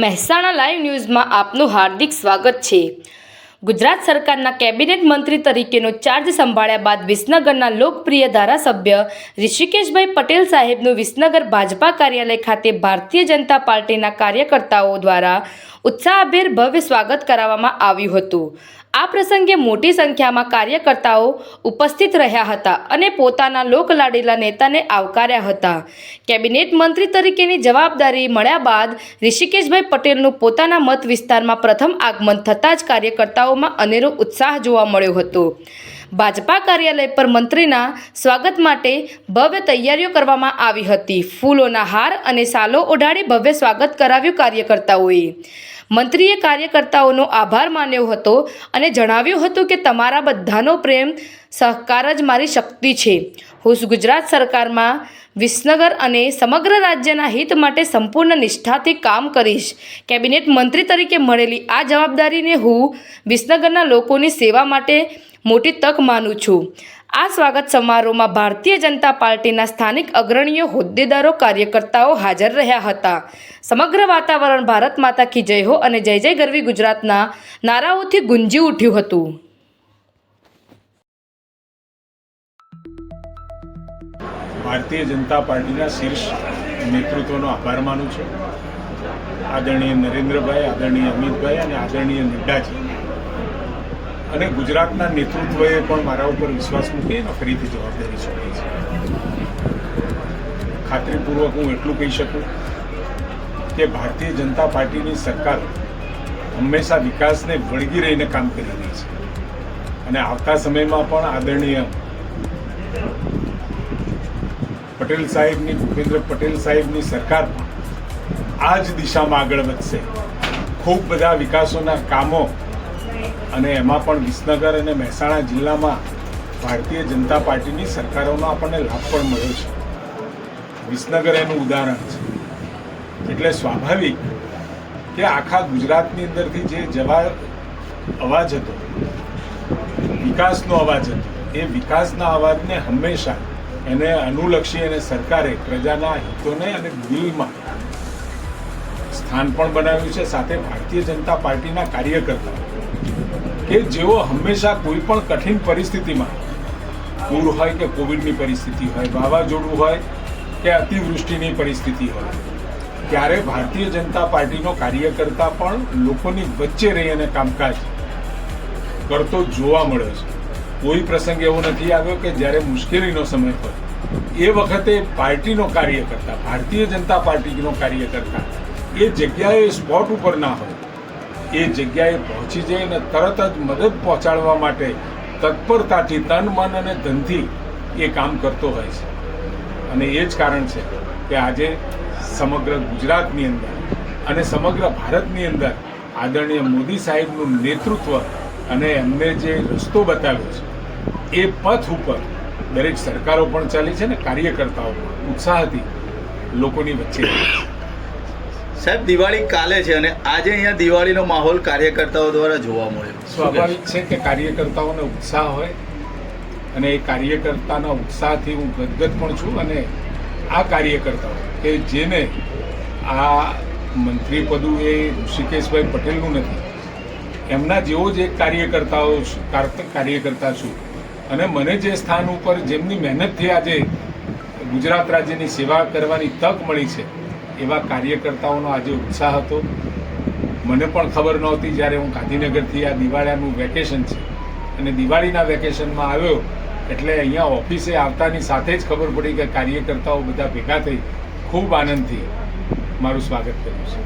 Mehsana live ન્યૂઝમાં આપનું હાર્દિક સ્વાગત છે। ગુજરાત સરકારના કેબિનેટ મંત્રી તરીકેનો ચાર્જ સંભાળ્યા બાદ વિસનગરના લોકપ્રિય ધારાસભ્ય ઋષિકેશભાઈ પટેલ સાહેબનું વિસનગર ભાજપા કાર્યાલય ખાતે ભારતીય જનતા પાર્ટીના કાર્યકર્તાઓ દ્વારા ઉત્સાહભેર ભવ્ય સ્વાગત કરાવવામાં આવ્યું હતું। આ પ્રસંગે મોટી સંખ્યામાં કાર્યકર્તાઓ ઉપસ્થિત રહ્યા હતા અને પોતાના લોકલાડીલા નેતાને આવકાર્યા હતા। કેબિનેટ મંત્રી તરીકેની જવાબદારી મળ્યા બાદ ઋષિકેશભાઈ પટેલનું પોતાના મત વિસ્તારમાં પ્રથમ આગમન થતાં જ કાર્યકર્તાઓમાં અનેરો ઉત્સાહ જોવા મળ્યો હતો। ભાજપા કાર્યાલય પર મંત્રીના સ્વાગત માટે ભવ્ય તૈયારીઓ કરવામાં આવી હતી। ફૂલોના હાર અને શાલો ઓઢાડી ભવ્ય સ્વાગત કરાવ્યું કાર્યકર્તાઓએ। મંત્રીએ કાર્યકર્તાઓનો આભાર માન્યો હતો અને જણાવ્યું હતું કે તમારા બધાનો પ્રેમ સહકાર જ મારી શક્તિ છે। હું ગુજરાત સરકારમાં વિસનગર અને સમગ્ર રાજ્યના હિત માટે સંપૂર્ણ નિષ્ઠાથી કામ કરીશ। કેબિનેટ મંત્રી તરીકે મળેલી આ જવાબદારીને હું વિસનગરના લોકોની સેવા માટે મોટી તક માનું છું। આ સ્વાગત સમારોહમાં ભારતીય જનતા પાર્ટીના સ્થાનિક અગ્રણીઓ, હોદ્દેદારો, કાર્યકર્તાઓ હાજર રહ્યા હતા। સમગ્ર વાતાવરણ ભારત માતા કી જય હો અને જય જય ગરવી ગુજરાતના નારાઓથી ગુંજી ઉઠ્યું હતું। ભારતીય જનતા પાર્ટીના શીર્ષ નેતૃત્વનો આભાર માનું છું। આદરણીય નરેન્દ્રભાઈ, આદરણીય અમિતભાઈ અને આદરણીય નડ્ડાજી અને ગુજરાતના નેતૃત્વએ પણ મારા ઉપર વિશ્વાસ મૂકી અને ફરીથી જવાબદારી સોંપી છે। ખાતરીપૂર્વક હું એટલું કહી શકું કે ભારતીય જનતા પાર્ટીની સરકાર હંમેશા વિકાસને વળગી રહીને કામ કરી રહી છે અને આવતા સમયમાં પણ આદરણીય પટેલ સાહેબની, ભૂપેન્દ્ર પટેલ સાહેબની સરકાર આ જ દિશામાં આગળ વધશે। ખૂબ બધા વિકાસોના કામો અને એમાં પણ વિસનગર અને મહેસાણા જિલ્લામાં ભારતીય જનતા પાર્ટીની સરકારોનો આપણને લાભ પણ મળ્યો છે। વિસનગર એનું ઉદાહરણ છે। એટલે સ્વાભાવિક કે આખા ગુજરાતની અંદરથી જે અવાજ હતો, વિકાસનો અવાજ હતો, એ વિકાસના અવાજને હંમેશા એને અનુલક્ષી અને સરકારે પ્રજાના હિતોને અને દિલમાં સ્થાન પણ બનાવ્યું છે। સાથે ભારતીય જનતા પાર્ટીના કાર્યકર્તાઓ કે જેઓ હંમેશા કોઈ પણ કઠિન પરિસ્થિતિમાં, પૂર હોય કે કોવિડની પરિસ્થિતિ હોય, વાવાઝોડું હોય કે અતિવૃષ્ટિની પરિસ્થિતિ હોય, ત્યારે ભારતીય જનતા પાર્ટીનો કાર્યકર્તા પણ લોકોની વચ્ચે રહી અને કામકાજ કરતો જોવા મળ્યો છે। કોઈ પ્રસંગ એવો નથી આવ્યો કે જ્યારે મુશ્કેલીનો સમય હોય એ વખતે પાર્ટીનો કાર્યકર્તા, ભારતીય જનતા પાર્ટીનો કાર્યકર્તા એ જગ્યાએ સ્પોટ ઉપર ના હોય, એ જગ્યાએ પહોંચી જાય અને તરત જ મદદ પહોંચાડવા માટે તત્પરતાથી, તન, મન અને ધનથી એ કામ કરતો હોય છે। અને એ જ કારણ છે કે આજે સમગ્ર ગુજરાતની અંદર અને સમગ્ર ભારતની અંદર આદરણીય મોદી સાહેબનું નેતૃત્વ અને એમને જે રસ્તો બતાવ્યો છે એ પથ ઉપર દરેક સરકારો પણ ચાલી છે ને કાર્યકર્તાઓ પણ ઉત્સાહથી લોકોની વચ્ચે છે। સાહેબ, દિવાળી કાલે છે અને આજે અહીંયા દિવાળીનો માહોલ કાર્યકર્તાઓ દ્વારા જોવા મળ્યો। સ્વાભાવિક છે કે કાર્યકર્તાઓને ઉત્સાહ હોય અને એ કાર્યકર્તાના ઉત્સાહથી હું ગદગદ પણ છું। અને આ કાર્યકર્તાઓ કે જેને આ મંત્રી પદું એ ઋષિકેશભાઈ પટેલનું નથી, એમના જેવો જ એક કાર્યકર્તા છું અને મને જે સ્થાન ઉપર જેમની મહેનતથી આજે ગુજરાત રાજ્યની સેવા કરવાની તક મળી છે એવા કાર્યકર્તાઓનો આજે ઉત્સાહ હતો। મને પણ ખબર નહોતી જ્યારે હું ગાંધીનગરથી આ દિવાળીનું વેકેશન છે અને દિવાળીના વેકેશનમાં આવ્યો એટલે અહીંયા ઓફિસે આવતાની સાથે જ ખબર પડી કે કાર્યકર્તાઓ બધા ભેગા થઈ ખૂબ આનંદથી મારું સ્વાગત કર્યું છે।